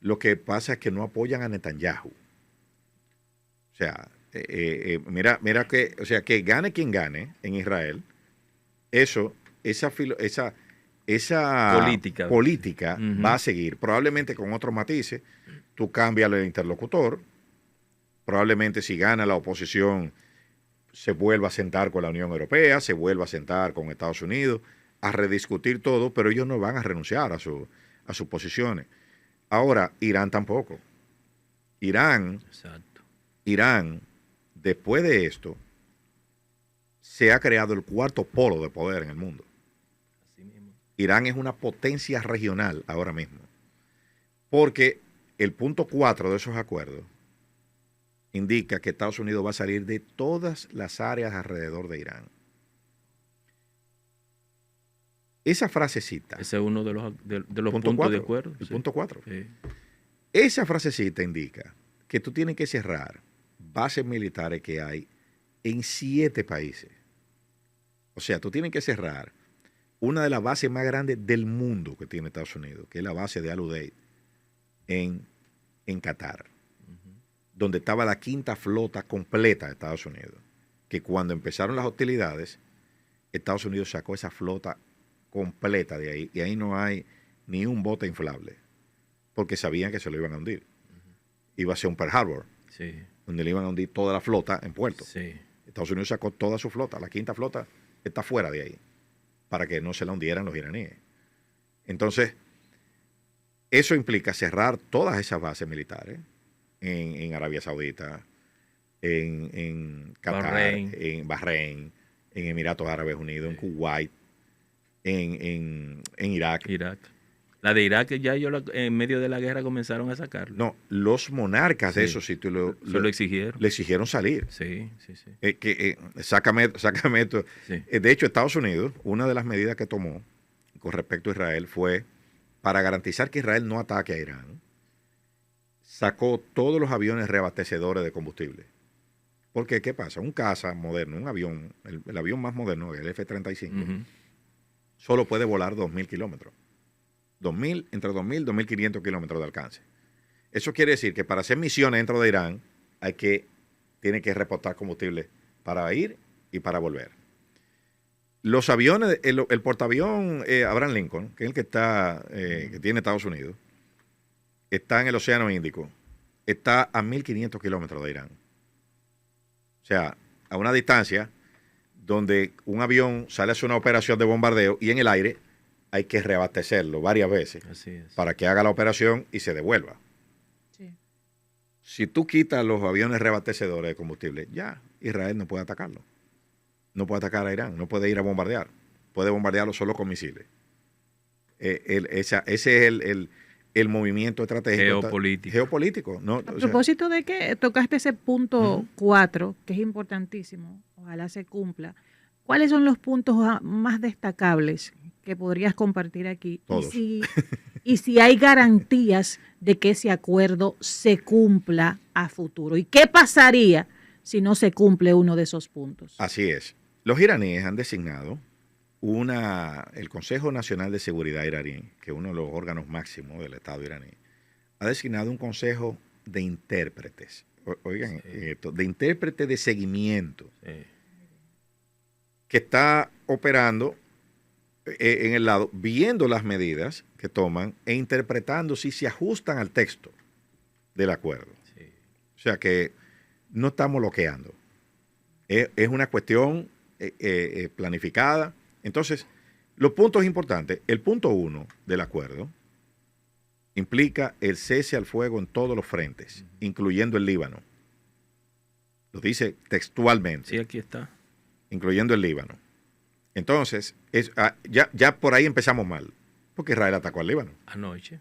Lo que pasa es que no apoyan a Netanyahu. O sea, mira que, o sea, que gane quien gane en Israel, esa política va a seguir, probablemente con otros matices. Tú cambias el interlocutor, probablemente si gana la oposición se vuelva a sentar con la Unión Europea, se vuelva a sentar con Estados Unidos, a rediscutir todo, pero ellos no van a renunciar a sus posiciones. Ahora, Irán tampoco. Irán, después de esto, se ha creado el 4º polo de poder en el mundo. Irán es una potencia regional ahora mismo, porque el punto 4 de esos acuerdos indica que Estados Unidos va a salir de todas las áreas alrededor de Irán. Esa frasecita. Ese es uno de los puntos de acuerdo. El punto 4. Sí. Esa frasecita indica que tú tienes que cerrar bases militares que hay en 7 países. O sea, tú tienes que cerrar una de las bases más grandes del mundo que tiene Estados Unidos, que es la base de Al-Udeid en Qatar, donde estaba la 5ª flota completa de Estados Unidos, que cuando empezaron las hostilidades, Estados Unidos sacó esa flota completa de ahí, y ahí no hay ni un bote inflable, porque sabían que se lo iban a hundir. Iba a ser un Pearl Harbor, donde le iban a hundir toda la flota en puerto. Estados Unidos sacó toda su flota, la 5ª flota está fuera de ahí, para que no se la hundieran los iraníes. Entonces, eso implica cerrar todas esas bases militares, en Arabia Saudita, en Qatar, Bahrein. en Bahrein, en Emiratos Árabes Unidos, en Kuwait, en Irak. La de Irak, ya en medio de la guerra comenzaron a sacarlo. No, los monarcas de esos sitios lo exigieron. Le exigieron salir. Sí. Sácame esto. Sí. De hecho, Estados Unidos, una de las medidas que tomó con respecto a Israel fue para garantizar que Israel no ataque a Irán. Sacó todos los aviones reabastecedores de combustible. Porque, ¿qué pasa? Un caza moderno, un avión, el avión más moderno, el F-35, solo puede volar 2.000 kilómetros. Entre 2.000 y 2.500 kilómetros de alcance. Eso quiere decir que para hacer misiones dentro de Irán tiene que reportar combustible para ir y para volver. Los aviones, el portaavión Abraham Lincoln, que es el que tiene Estados Unidos, está en el Océano Índico, está a 1.500 kilómetros de Irán. O sea, a una distancia donde un avión sale a hacer una operación de bombardeo y en el aire hay que reabastecerlo varias veces para que haga la operación y se devuelva. Sí. Si tú quitas los aviones reabastecedores de combustible, ya Israel no puede atacarlo. No puede atacar a Irán, no puede ir a bombardear. Puede bombardearlo solo con misiles. Ese es el movimiento estratégico. Geopolítico. ¿No? A propósito de que tocaste ese punto 4, que es importantísimo, ojalá se cumpla. ¿Cuáles son los puntos más destacables que podrías compartir aquí? Todos. Y si hay garantías de que ese acuerdo se cumpla a futuro. ¿Y qué pasaría si no se cumple uno de esos puntos? Así es. Los iraníes han designado el Consejo Nacional de Seguridad iraní, que es uno de los órganos máximos del Estado iraní, ha designado un consejo de intérpretes. Oigan esto, de intérpretes de seguimiento. Que está operando en el lado, viendo las medidas que toman e interpretando si se ajustan al texto del acuerdo. O sea que no estamos bloqueando. Es una cuestión planificada. Entonces, los puntos importantes. El punto 1 del acuerdo implica el cese al fuego en todos los frentes, incluyendo el Líbano. Lo dice textualmente. Sí, aquí está. Incluyendo el Líbano. Entonces, ya por ahí empezamos mal, porque Israel atacó al Líbano. Anoche.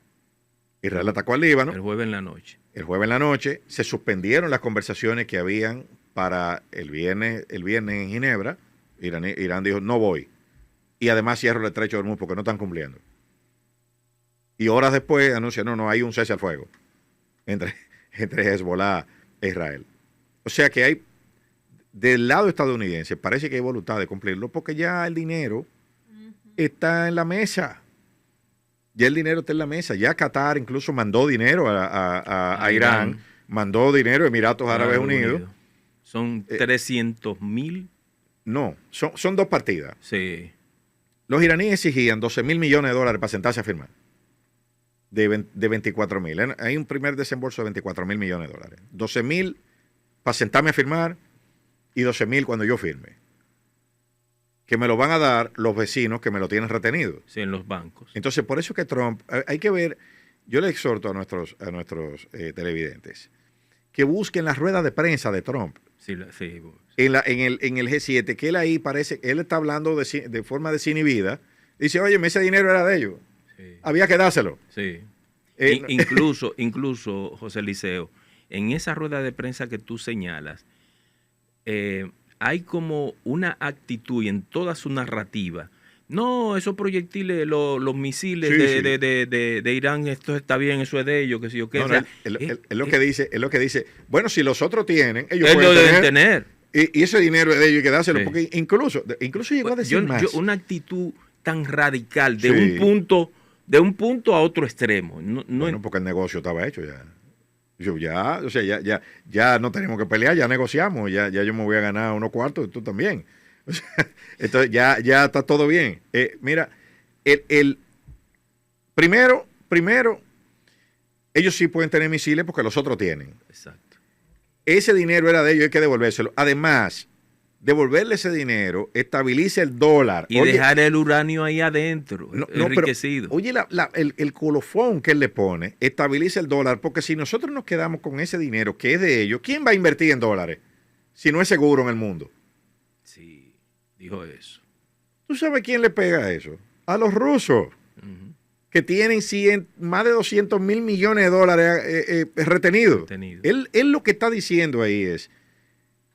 Israel atacó al Líbano. El jueves en la noche. El jueves en la noche se suspendieron las conversaciones que habían para el viernes en Ginebra. Irán dijo, no voy. Y además cierro el estrecho de Hormuz porque no están cumpliendo. Y horas después anuncian, no, hay un cese al fuego entre Hezbollah e Israel. O sea que hay, del lado estadounidense, parece que hay voluntad de cumplirlo porque ya el dinero está en la mesa. Ya el dinero está en la mesa. Ya Qatar incluso mandó dinero a Irán, mandó dinero a Emiratos Árabes Unidos. Son 300.000. No, son dos partidas. Sí. Los iraníes exigían $12.000 millones para sentarse a firmar. De 24.000. Hay un primer desembolso de $24.000 millones. 12.000 para sentarme a firmar y 12.000 cuando yo firme. Que me lo van a dar los vecinos que me lo tienen retenido. Sí, en los bancos. Entonces, por eso que Trump, hay que ver, yo le exhorto a nuestros televidentes que busquen las ruedas de prensa de Trump. Sí. En el G7, que él ahí parece, él está hablando de forma desinhibida. Dice, oye, ese dinero era de ellos. Sí. Había que dárselo. Sí. Incluso, José Liceo, en esa rueda de prensa que tú señalas, hay como una actitud y en toda su narrativa. No, esos proyectiles, los misiles de Irán, esto está bien, eso es de ellos, que si yo qué. Es lo que dice, bueno, si los otros tienen, ellos lo deben tener. Y ese dinero es de ellos, hay que dárselo, porque incluso llegó a decir más. Una actitud tan radical de un punto a otro extremo. Bueno, porque el negocio estaba hecho ya. Ya no tenemos que pelear, ya negociamos, ya yo me voy a ganar unos cuartos y tú también. O sea, entonces ya está todo bien. Mira, primero, ellos sí pueden tener misiles porque los otros tienen. Exacto. Ese dinero era de ellos, hay que devolvérselo. Además, devolverle ese dinero, estabiliza el dólar. Y dejar el uranio ahí adentro, enriquecido. Pero, oye, el colofón que él le pone, estabiliza el dólar, porque si nosotros nos quedamos con ese dinero que es de ellos, ¿quién va a invertir en dólares si no es seguro en el mundo? Sí, dijo eso. ¿Tú sabes quién le pega eso? A los rusos, que tienen más de 200 mil millones de dólares retenidos. Él lo que está diciendo ahí es,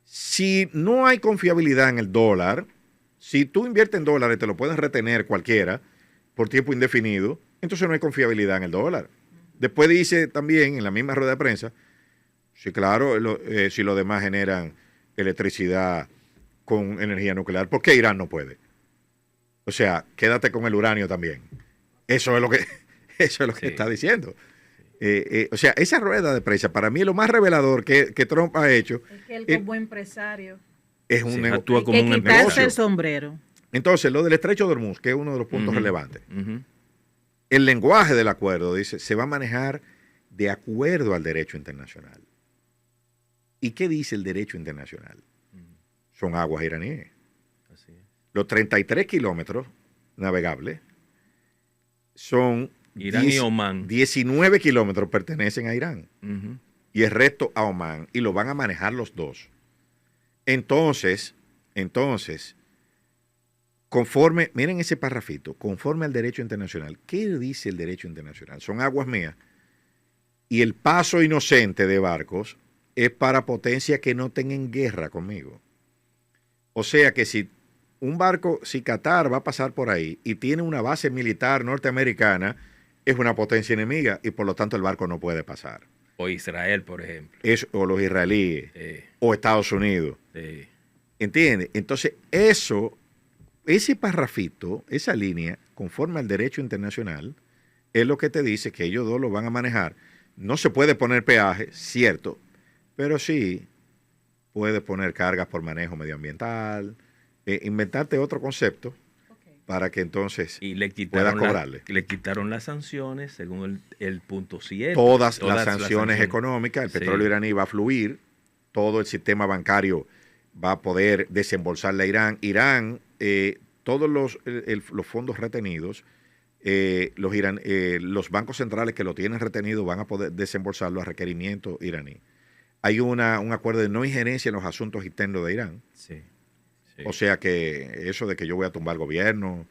si no hay confiabilidad en el dólar, si tú inviertes en dólares, te lo pueden retener cualquiera por tiempo indefinido, entonces no hay confiabilidad en el dólar. Después dice también en la misma rueda de prensa, sí, claro, si los demás generan electricidad con energía nuclear, ¿por qué Irán no puede? O sea, quédate con el uranio también. Eso es lo que está diciendo. O sea, esa rueda de prensa, para mí lo más revelador que Trump ha hecho. Es que él como empresario actúa como un negocio. El sombrero. Entonces, lo del estrecho de Hormuz, que es uno de los puntos relevantes. El lenguaje del acuerdo dice, se va a manejar de acuerdo al derecho internacional. ¿Y qué dice el derecho internacional? Son aguas iraníes. Los 33 kilómetros navegables son Irán y Omán. 19 kilómetros pertenecen a Irán y el resto a Omán, y lo van a manejar los dos. Entonces, conforme, miren ese parrafito, conforme al derecho internacional. ¿Qué dice el derecho internacional? Son aguas mías y el paso inocente de barcos es para potencias que no tengan guerra conmigo. O sea que si Qatar va a pasar por ahí y tiene una base militar norteamericana, es una potencia enemiga y por lo tanto el barco no puede pasar. O Israel, por ejemplo. O los israelíes, o Estados Unidos. ¿Entiendes? Entonces ese parrafito, esa línea, conforme al derecho internacional, es lo que te dice que ellos dos lo van a manejar. No se puede poner peaje, cierto, pero sí puede poner cargas por manejo medioambiental, inventarte otro concepto para que entonces pueda cobrarle. Le quitaron las sanciones según el punto 7. Todas las sanciones económicas, el petróleo iraní va a fluir, todo el sistema bancario va a poder desembolsarle a Irán. Irán, todos los fondos retenidos, los bancos centrales que lo tienen retenido van a poder desembolsarlo a requerimiento iraní. Hay un acuerdo de no injerencia en los asuntos internos de Irán. Sí. O sea que eso de que yo voy a tumbar gobierno,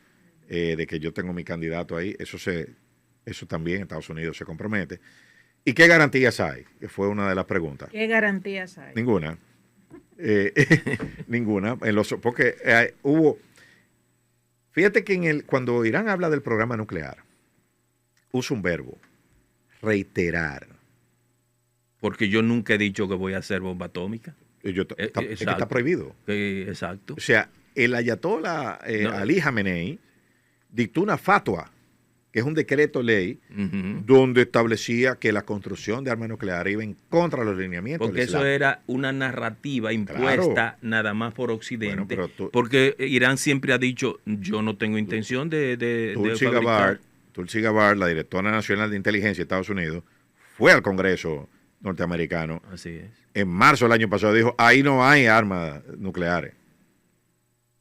de que yo tengo mi candidato ahí, eso también Estados Unidos se compromete. ¿Y qué garantías hay? Que fue una de las preguntas. ¿Qué garantías hay? Ninguna. Ninguna. Porque hubo... Fíjate que cuando Irán habla del programa nuclear, usa un verbo, reiterar. Porque yo nunca he dicho que voy a hacer bomba atómica. Es que está prohibido. Exacto. O sea, el ayatollah Ali Khamenei dictó una fatua, que es un decreto ley, donde establecía que la construcción de armas nucleares iba en contra de los lineamientos. Porque eso era una narrativa impuesta nada más por Occidente. Bueno, porque Irán siempre ha dicho, yo no tengo intención de fabricar. Tulsi Gabbard, la directora nacional de inteligencia de Estados Unidos, fue al Congreso norteamericano. Así es. En marzo del año pasado dijo, ahí no hay armas nucleares.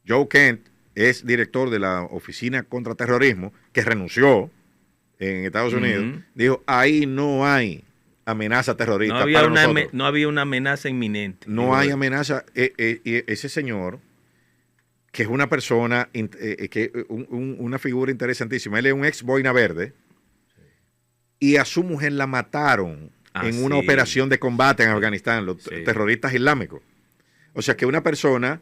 Joe Kent es director de la Oficina contra Terrorismo, que renunció en Estados Unidos, dijo, ahí no hay amenaza terrorista. No había una amenaza inminente. No hay amenaza. Ese señor, que es una persona, una figura interesantísima, él es un ex boina verde, y a su mujer la mataron en una operación de combate en Afganistán, los terroristas islámicos. O sea que una persona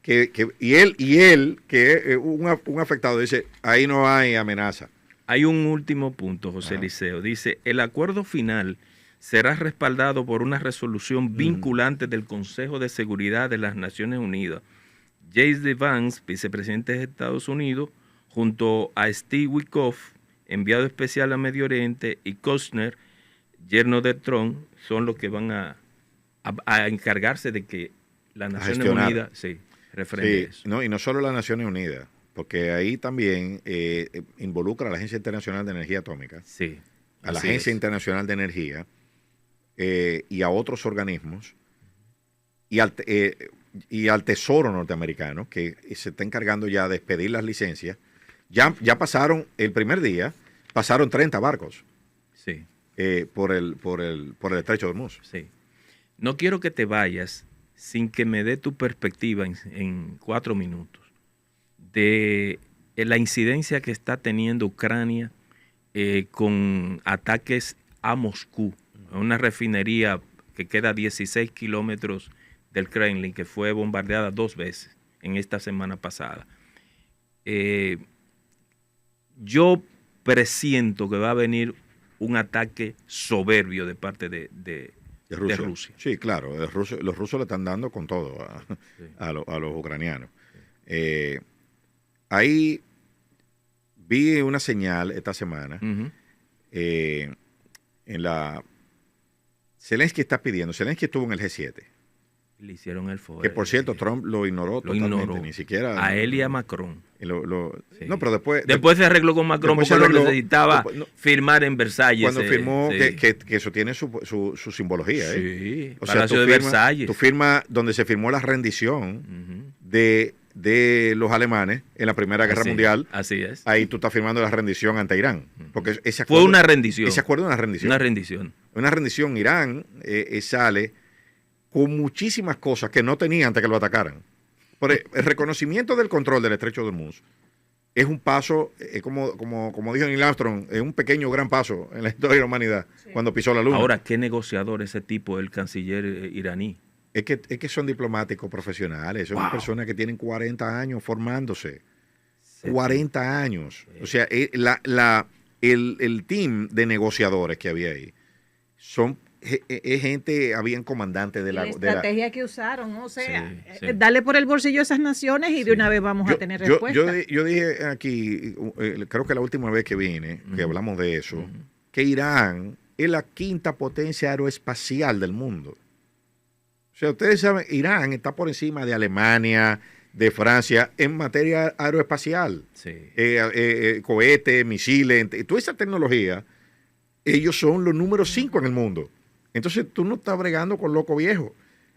y él que es un afectado, dice, ahí no hay amenaza. Hay un último punto, José Eliseo. Dice, el acuerdo final será respaldado por una resolución vinculante del Consejo de Seguridad de las Naciones Unidas. J.D. Vance, vicepresidente de Estados Unidos, junto a Steve Witkoff, enviado especial a Medio Oriente, y Kushner, yerno de Trump, son los que van a encargarse de que las Naciones Unidas refrende eso. No, y no solo las Naciones Unidas, porque ahí también involucra a la Agencia Internacional de Energía Atómica, a la Agencia Internacional de Energía y a otros organismos. Y y al Tesoro norteamericano, que se está encargando ya de expedir las licencias. Ya pasaron, el primer día, pasaron 30 barcos. Sí. Por el Estrecho de Hormuz. Sí. No quiero que te vayas sin que me dé tu perspectiva en 4 minutos de la incidencia que está teniendo Ucrania con ataques a Moscú, a una refinería que queda a 16 kilómetros del Kremlin, que fue bombardeada 2 veces en esta semana pasada. Yo presiento que va a venir un ataque soberbio de parte de Rusia. Sí, claro, los rusos le están dando con todo a los ucranianos. Ahí vi una señal esta semana en la... Zelensky está pidiendo, Zelensky estuvo en el G7. Le hicieron el foro. Que por cierto, Trump lo ignoró totalmente, ni siquiera... A él y a Macron. Sí. No, pero después se arregló con Macron porque lo necesitaba firmar en Versalles. Cuando firmó, que eso tiene su simbología. Sí, o Palacio de Versalles. Tú firmas donde se firmó la rendición de los alemanes en la Primera Guerra Mundial. Así es. Ahí tú estás firmando la rendición ante Irán. Porque ese acuerdo, fue una rendición. Ese acuerdo es una rendición. Una rendición. Irán sale con muchísimas cosas que no tenía antes que lo atacaran. Por el reconocimiento del control del Estrecho de Hormuz es un paso, como dijo Neil Armstrong, es un pequeño gran paso en la historia de la humanidad cuando pisó la luna. Ahora, ¿qué negociador ese tipo, el canciller iraní? Es que son diplomáticos profesionales, son personas que tienen 40 años formándose. 40 años. O sea, el team de negociadores que había ahí es gente, habían comandantes de la estrategia que usaron, o sea, darle por el bolsillo a esas naciones y de una vez vamos a tener respuesta. Yo dije aquí, creo que la última vez que vine, que hablamos de eso, que Irán es la 5ª potencia aeroespacial del mundo. O sea, ustedes saben, Irán está por encima de Alemania, de Francia, en materia aeroespacial. Cohetes, misiles, toda esa tecnología, ellos son los números 5 en el mundo. Entonces tú no estás bregando con loco viejo.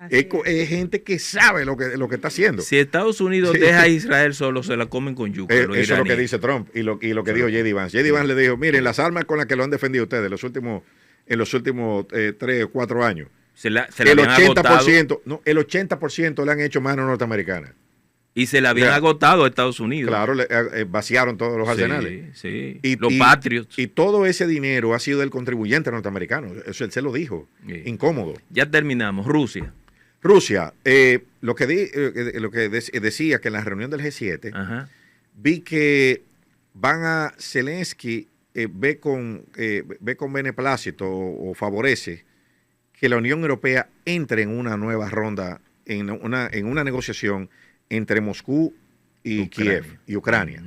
Es gente que sabe lo que está haciendo. Si Estados Unidos deja a Israel solo, se la comen con yuca. Eso es lo que dice Trump y lo que dijo J.D. Vance. J.D. Vance le dijo, miren, las armas con las que lo han defendido ustedes en los últimos 3 o 4 años, el 80% le han hecho mano norteamericana. Y se la habían agotado a Estados Unidos. Claro, vaciaron todos los arsenales. Y los Patriots. Y todo ese dinero ha sido del contribuyente norteamericano. Eso él se lo dijo. Incómodo. Ya terminamos. Rusia, lo que decía que en la reunión del G7, vi que van a Zelensky ve con beneplácito o favorece que la Unión Europea entre en una nueva ronda, en una negociación entre Moscú y Kiev y Ucrania.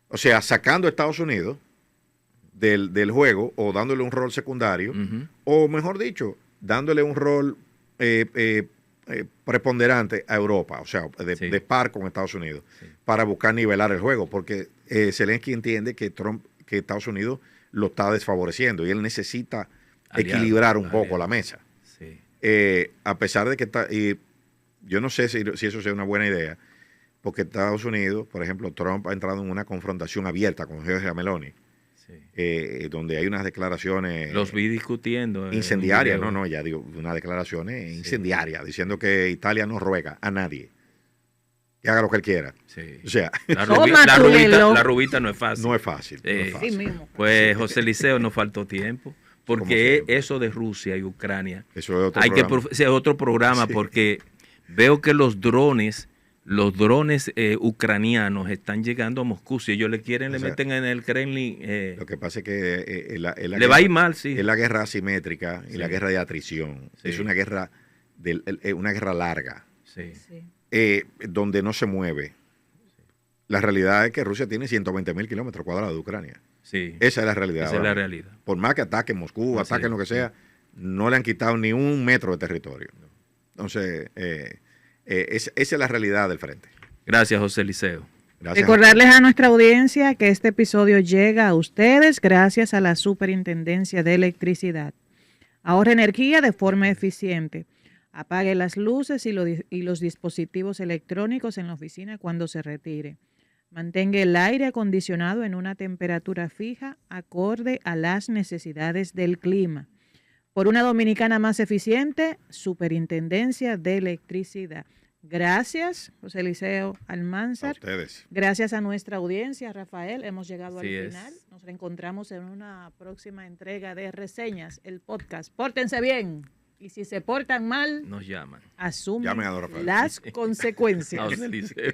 O sea, sacando a Estados Unidos del juego o dándole un rol secundario, o mejor dicho, dándole un rol preponderante a Europa, o sea, de par con Estados Unidos, para buscar nivelar el juego, porque Zelensky entiende que Estados Unidos lo está desfavoreciendo y él necesita equilibrar un poco la mesa. A pesar de que está... Yo no sé si eso sea una buena idea, porque Estados Unidos, por ejemplo, Trump ha entrado en una confrontación abierta con Giorgia Meloni, donde hay unas declaraciones... Los vi discutiendo. Incendiarias, ya digo, unas declaraciones incendiarias, diciendo que Italia no ruega a nadie, que haga lo que él quiera. O sea, la rubita no es fácil. No es fácil. Pues José Liceo, nos faltó tiempo. Porque eso de Rusia y Ucrania, eso es otro programa, porque veo que los drones ucranianos están llegando a Moscú. Si ellos le meten en el Kremlin. Lo que pasa es que le va a ir mal, es la guerra asimétrica y la guerra de atrición. Es una guerra larga, donde no se mueve. La realidad es que Rusia tiene 120.000 kilómetros cuadrados de Ucrania. Esa es la realidad. Esa es la realidad. Por más que ataquen Moscú, ataquen lo que sea, no le han quitado ni 1 metro de territorio. Entonces, esa es la realidad del frente. Gracias, José Liceo. Recordarles a nuestra audiencia que este episodio llega a ustedes gracias a la Superintendencia de Electricidad. Ahorra energía de forma eficiente. Apague las luces y los dispositivos electrónicos en la oficina cuando se retire. Mantenga el aire acondicionado en una temperatura fija acorde a las necesidades del clima. Por una dominicana más eficiente, Superintendencia de Electricidad. Gracias, José Eliseo Almanzar. A ustedes. Gracias a nuestra audiencia, Rafael. Hemos llegado Así al final. Nos reencontramos en una próxima entrega de Reseñas, el podcast. Pórtense bien. Y si se portan mal, nos llaman. Asumen Llamen a don Rafael. las consecuencias. A José Eliseo.